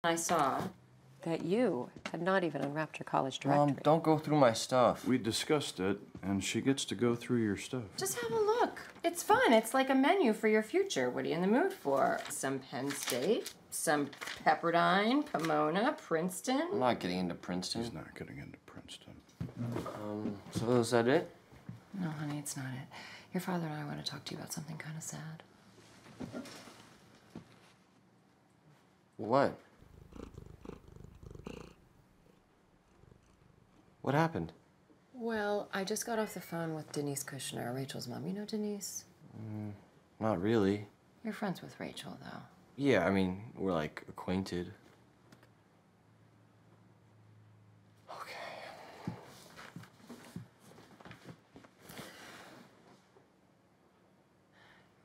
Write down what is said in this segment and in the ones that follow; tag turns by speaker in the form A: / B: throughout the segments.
A: I saw that you had not even unwrapped your college directory.
B: Mom, don't go through my stuff.
C: We discussed it, and she gets to go through your stuff.
A: Just have a look. It's fun. It's like a menu for your future. What are you in the mood for? Some Penn State, some Pepperdine, Pomona, Princeton.
B: I'm not getting into Princeton.
C: He's not getting into Princeton.
B: So is that it?
A: No, honey, it's not it. Your father and I want to talk to you about something kind of sad.
B: What? What happened?
A: Well, I just got off the phone with Denise Kushner, Rachel's mom. You know Denise?
B: Not really.
A: You're friends with Rachel, though.
B: Yeah, I mean, we're like acquainted. Okay.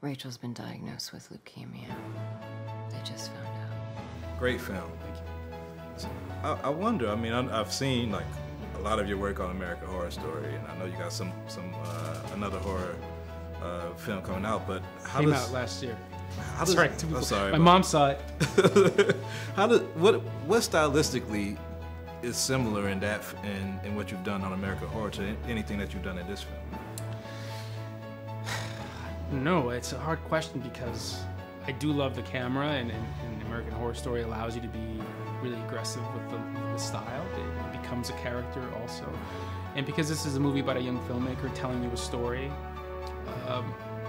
A: Rachel's been diagnosed with leukemia. They just found out.
D: Great film. Thank you. So, I wonder, I mean, I've seen like a lot of your work on American Horror Story, and I know you got another horror film coming out, but how
E: Came
D: does...
E: out last year.
D: How
E: That's
D: does,
E: right.
D: I'm sorry.
E: My mom saw it.
D: What stylistically is similar in that, in what you've done on American Horror to anything that you've done in this film?
E: No, it's a hard question because I do love the camera, and American Horror Story allows you to be really aggressive with the style. It becomes a character also. And because this is a movie about a young filmmaker telling you a story,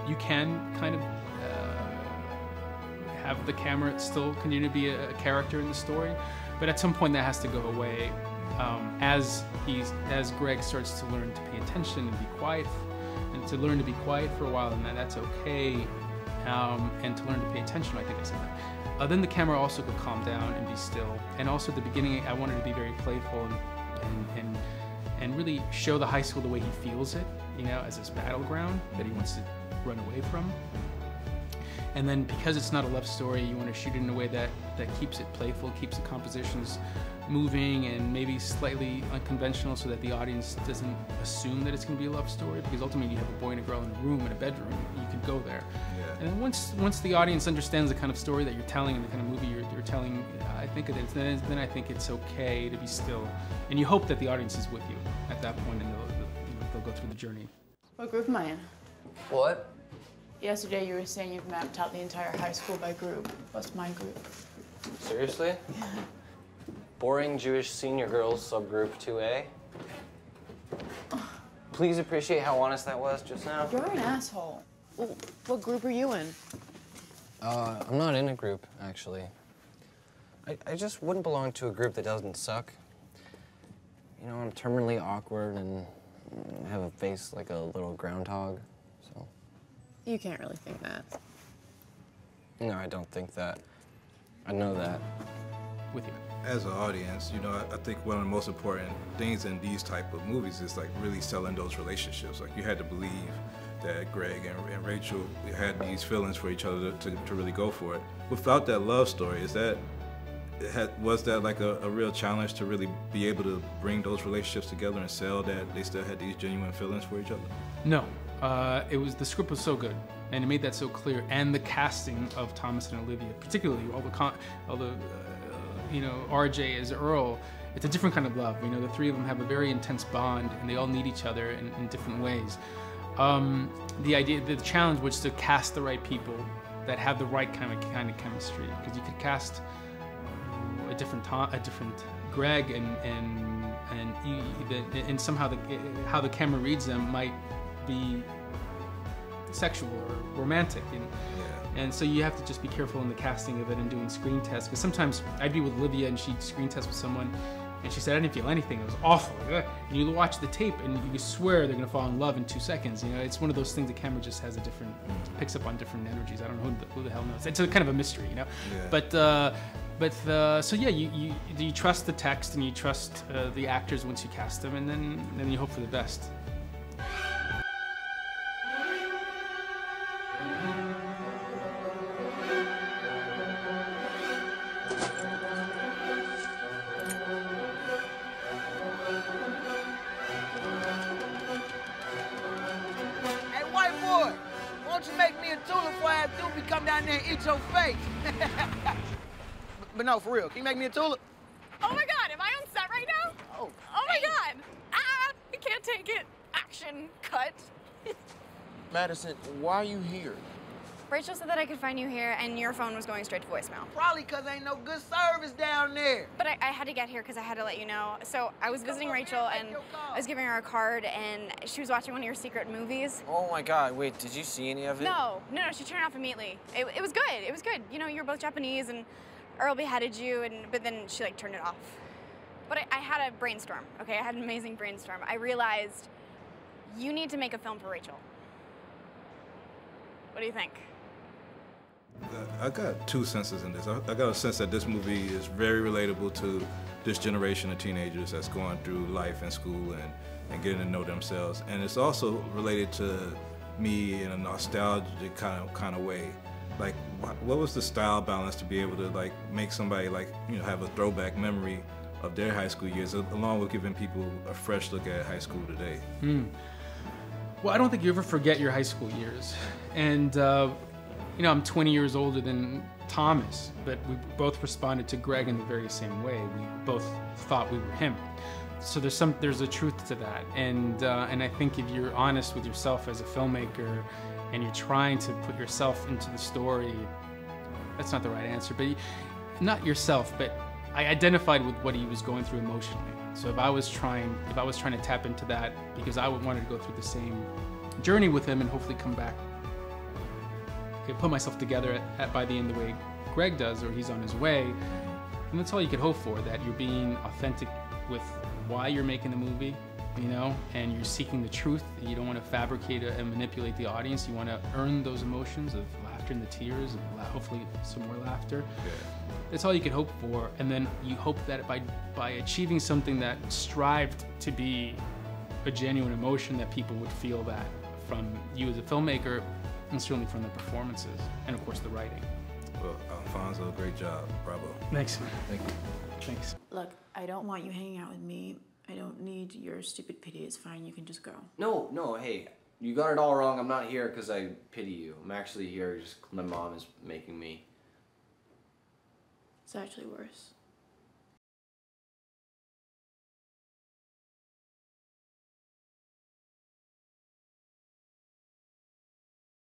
E: you can kind of have the camera still continue to be a character in the story, but at some point that has to go away. As Greg starts to learn to pay attention and be quiet, and to learn to be quiet for a while, and that's okay, and to learn to pay attention, I think I said that. Then the camera also could calm down and be still. And also at the beginning, I wanted to be very playful and really show the high school the way he feels it, you know, as this battleground that he wants to run away from. And then because it's not a love story, you want to shoot it in a way that keeps it playful, keeps the compositions moving and maybe slightly unconventional so that the audience doesn't assume that it's going to be a love story, because ultimately you have a boy and a girl in a room, in a bedroom, you can go there. Yeah. And then once the audience understands the kind of story that you're telling and the kind of movie you're telling, I think then I think it's okay to be still. And you hope that the audience is with you at that point, and they'll go through the journey.
F: What group am I in?
B: What?
F: Yesterday you were saying you've mapped out the entire high school by group. What's my group?
B: Seriously?
F: Yeah.
B: Boring Jewish senior girls subgroup 2A. Please appreciate how honest that was just now.
F: You're an asshole. Well, what group are you in?
B: I'm not in a group, actually. I just wouldn't belong to a group that doesn't suck. You know, I'm terminally awkward and have a face like a little groundhog, so.
F: You can't really think that.
B: No, I don't think that. I know that.
E: With you.
D: As an audience, you know, I think one of the most important things in these type of movies is like really selling those relationships. Like you had to believe that Greg and Rachel had these feelings for each other to really go for it. Without that love story, was that like a real challenge to really be able to bring those relationships together and sell that they still had these genuine feelings for each other?
E: No, the script was so good, and it made that so clear, and the casting of Thomas and Olivia, particularly all the you know, RJ as Earl, it's a different kind of love. You know, the three of them have a very intense bond, and they all need each other in different ways. The challenge was to cast the right people that have the right kind of chemistry, because you could cast a different Greg and somehow how the camera reads them might be sexual or romantic. And so you have to just be careful in the casting of it and doing screen tests. Because sometimes I'd be with Olivia and she'd screen test with someone and she said, I didn't feel anything, it was awful. And you watch the tape and you swear they're gonna fall in love in 2 seconds. You know, it's one of those things the camera just has picks up on different energies. I don't know who the hell knows. It's a kind of a mystery, you know? Yeah. So yeah, you trust the text and you trust the actors once you cast them, and then you hope for the best.
G: but no, for real. Can you make me a tulip?
H: Oh my God, am I on set right now?
G: Oh.
H: Oh my God. Ah, I can't take it. Action, cut.
G: Madison, why are you here?
H: Rachel said that I could find you here and your phone was going straight to voicemail.
G: Probably because ain't no good service down there.
H: But I had to get here because I had to let you know. So I was visiting Rachel and I was giving her a card and she was watching one of your secret movies.
B: Oh my God, wait, did you see any of it?
H: No, she turned it off immediately. It was good, it was good. You know, you're both Japanese and Earl beheaded you, but then she like turned it off. But I had a brainstorm, okay? I had an amazing brainstorm. I realized you need to make a film for Rachel. What do you think?
D: I got two senses in this. I got a sense that this movie is very relatable to this generation of teenagers that's going through life and school and getting to know themselves. And it's also related to me in a nostalgic kind of way. Like, what was the style balance to be able to like make somebody like, you know, have a throwback memory of their high school years, along with giving people a fresh look at high school today?
E: Well, I don't think you ever forget your high school years. And you know, I'm 20 years older than Thomas, but we both responded to Greg in the very same way. We both thought we were him. So there's a truth to that. And I think if you're honest with yourself as a filmmaker and you're trying to put yourself into the story, that's not the right answer, but not yourself, but I identified with what he was going through emotionally. So if I was trying to tap into that because I wanted to go through the same journey with him and hopefully come back, put myself together by the end the way Greg does, or he's on his way, and that's all you could hope for, that you're being authentic with why you're making the movie, you know, and you're seeking the truth. You don't want to fabricate and manipulate the audience. You want to earn those emotions of laughter and the tears, and hopefully some more laughter.
D: Yeah.
E: That's all you could hope for, and then you hope that by achieving something that strived to be a genuine emotion, that people would feel that from you as a filmmaker, and certainly from the performances, and of course the writing.
D: Well, Alfonso, great job. Bravo.
E: Thanks, man.
D: Thank you.
E: Thanks.
F: Look, I don't want you hanging out with me. I don't need your stupid pity. It's fine. You can just go.
B: No, hey, you got it all wrong. I'm not here because I pity you. I'm actually here just 'cause my mom is making me.
F: It's actually worse.